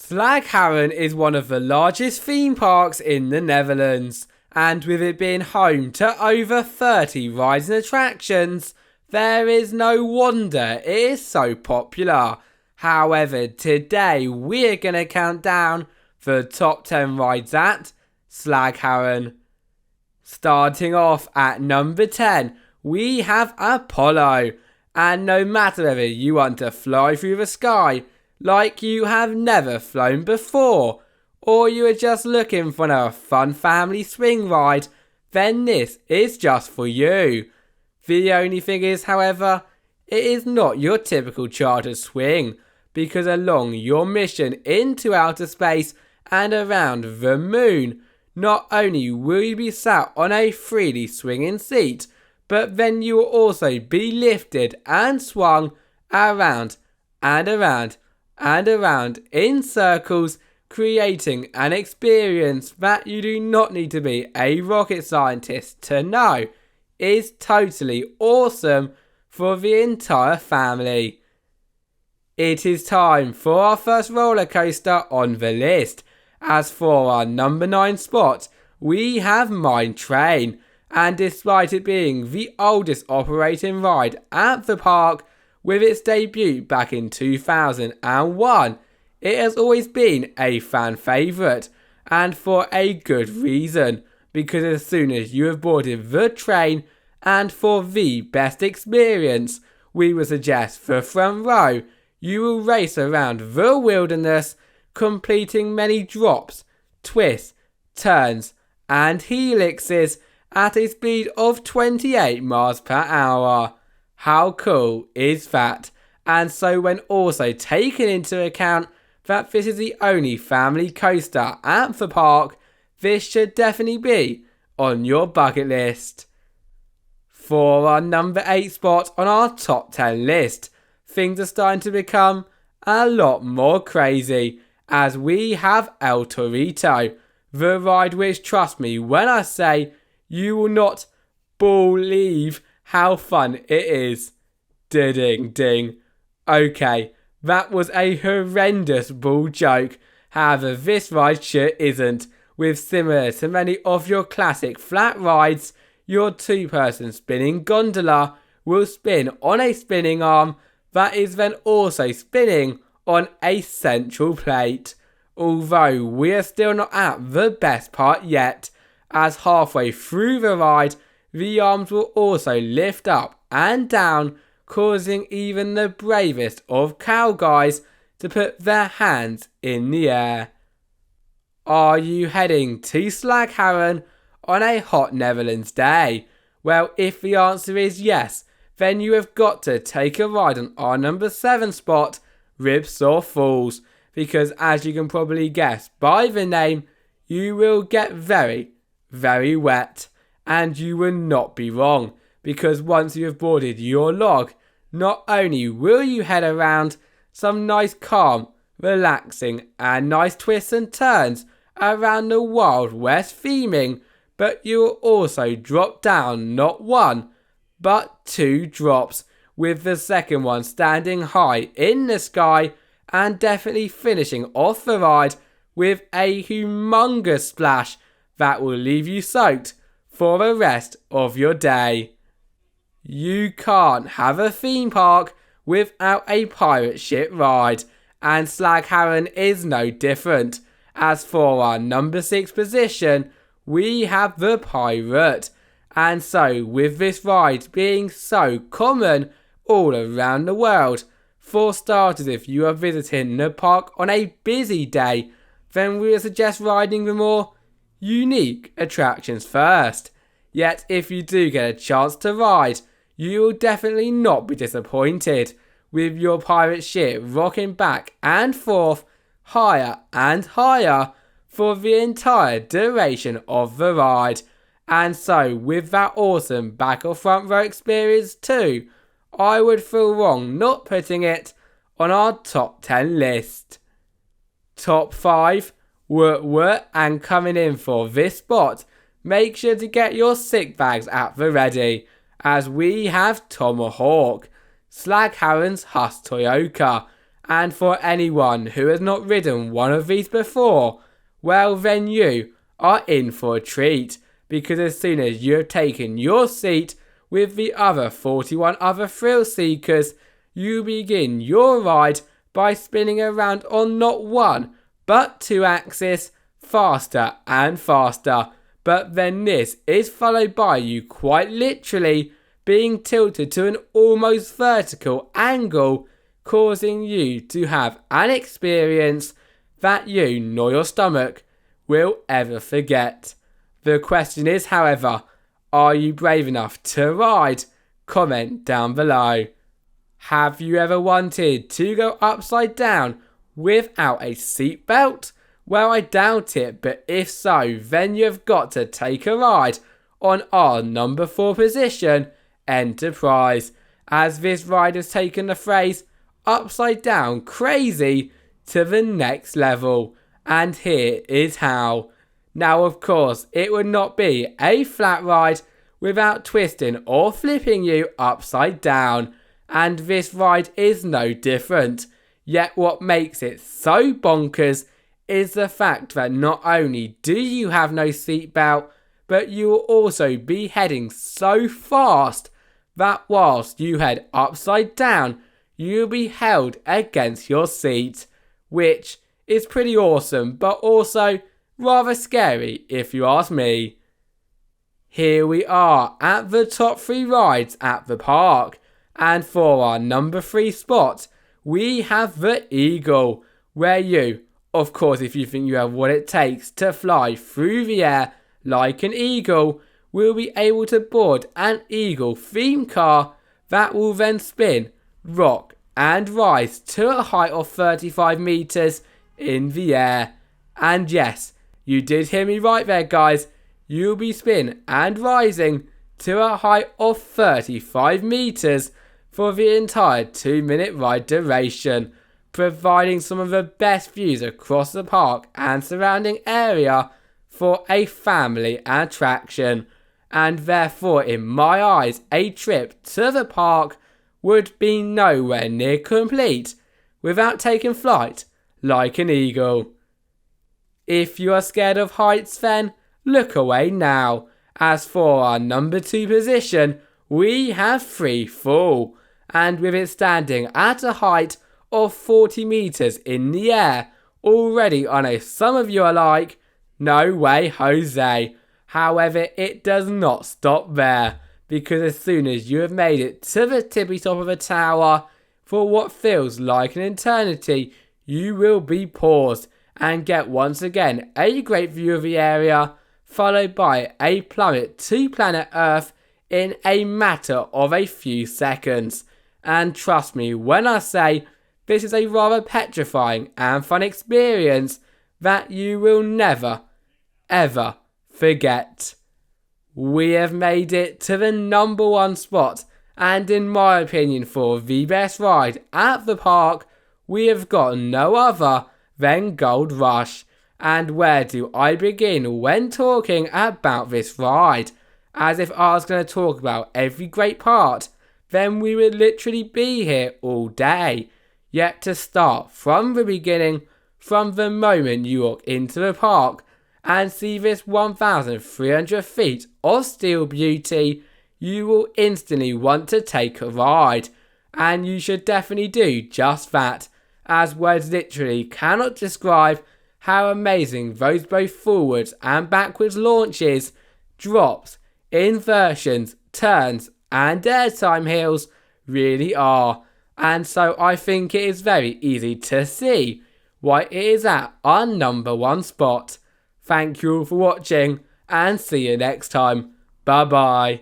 Slagharen is one of the largest theme parks in the Netherlands, and with it being home to over 30 rides and attractions, there is no wonder it is so popular. However, today we're going to count down the top 10 rides at Slagharen. Starting off at number 10, we have Apollo, and no matter whether you want to fly through the sky like you have never flown before, or you are just looking for a fun family swing ride, then this is just for you. The only thing is, however, it is not your typical chartered swing, because along your mission into outer space and around the moon, not only will you be sat on a freely swinging seat, but then you will also be lifted and swung around and around and around in circles, creating an experience that you do not need to be a rocket scientist to know is totally awesome for the entire family. It is time for our first roller coaster on the list. As for our number 9 spot, we have Mine Train, and despite it being the oldest operating ride at the park, with its debut back in 2001, it has always been a fan favourite, and for a good reason, because as soon as you have boarded the train, and for the best experience, we would suggest the front row, you will race around the wilderness, completing many drops, twists, turns and helixes at a speed of 28 miles per hour. How cool is that? And so when also taking into account that this is the only family coaster at the park, this should definitely be on your bucket list. For our number 8 spot on our top 10 list, things are starting to become a lot more crazy, as we have El Torito, the ride which, trust me when I say, you will not believe how fun it is. Ding ding. Okay, that was a horrendous bull joke. However, this ride sure isn't. With similar to many of your classic flat rides, your 2-person spinning gondola will spin on a spinning arm that is then also spinning on a central plate. Although we are still not at the best part yet, as halfway through the ride, the arms will also lift up and down, causing even the bravest of cow guys to put their hands in the air. Are you heading to Slagharen on a hot Netherlands day? Well, if the answer is yes, then you have got to take a ride on our number 7 spot, Ripsaw Falls, because as you can probably guess by the name, you will get very, very wet. And you will not be wrong, because once you have boarded your log, not only will you head around some nice calm, relaxing and nice twists and turns around the Wild West theming, but you will also drop down not 1, but 2 drops, with the second one standing high in the sky and definitely finishing off the ride with a humongous splash that will leave you soaked for the rest of your day. You can't have a theme park without a pirate ship ride, and Slagharen is no different. As for our number 6 position, we have the Pirate, and so with this ride being so common all around the world, for starters, if you are visiting the park on a busy day, then we would suggest riding the more unique attractions first. Yet if you do get a chance to ride, you will definitely not be disappointed, with your pirate ship rocking back and forth, higher and higher for the entire duration of the ride. And so with that awesome back or front row experience too, I would feel wrong not putting it on our top 10 list. Top 5, and coming in for this spot, make sure to get your sick bags at the ready, as we have Tomahawk, Slagharen's Hus Toyota, And for anyone who has not ridden one of these before, well then you are in for a treat, because as soon as you have taken your seat with the other 41 other thrill seekers, you begin your ride by spinning around on not one but 2 axes, faster and faster. But then this is followed by you quite literally being tilted to an almost vertical angle, causing you to have an experience that you nor your stomach will ever forget. The question is, however, are you brave enough to ride? Comment down below. Have you ever wanted to go upside down without a seatbelt? Well, I doubt it, but if so, then you've got to take a ride on our number 4 position, Enterprise, as this ride has taken the phrase upside down crazy to the next level. And here is how. Now, of course, it would not be a flat ride without twisting or flipping you upside down, and this ride is no different. Yet what makes it so bonkers is the fact that not only do you have no seatbelt, but you will also be heading so fast that whilst you head upside down, you'll be held against your seat, which is pretty awesome, but also rather scary if you ask me. Here we are at the top 3 rides at the park, and for our number 3 spot, we have the Eagle, where you, of course if you think you have what it takes to fly through the air like an eagle, will be able to board an Eagle theme car that will then spin, rock and rise to a height of 35 meters in the air. And yes, you did hear me right there guys, you'll be spinning and rising to a height of 35 meters for the entire 2-minute ride duration, providing some of the best views across the park and surrounding area for a family attraction. And therefore, in my eyes, a trip to the park would be nowhere near complete without taking flight like an eagle. If you are scared of heights, then look away now, as for our number 2 position, we have Free Fall, and with it standing at a height of 40 meters in the air, already I know some of you are like, no way Jose. However, it does not stop there, because as soon as you have made it to the tippy top of a tower, for what feels like an eternity, you will be paused and get once again a great view of the area, followed by a plummet to planet Earth in a matter of a few seconds. And trust me when I say this is a rather petrifying and fun experience that you will never, ever forget. We have made it to the number 1 spot, and in my opinion for the best ride at the park, we have got no other than Gold Rush. And where do I begin when talking about this ride? As if I was going to talk about every great part, then we would literally be here all day. Yet to start from the beginning, from the moment you walk into the park and see this 1,300 feet of steel beauty, you will instantly want to take a ride. And you should definitely do just that, as words literally cannot describe how amazing those both forwards and backwards launches, drops, inversions, turns and airtime hills really are. And so I think it is very easy to see why it is at our number 1 spot. Thank you all for watching and see you next time. Bye bye.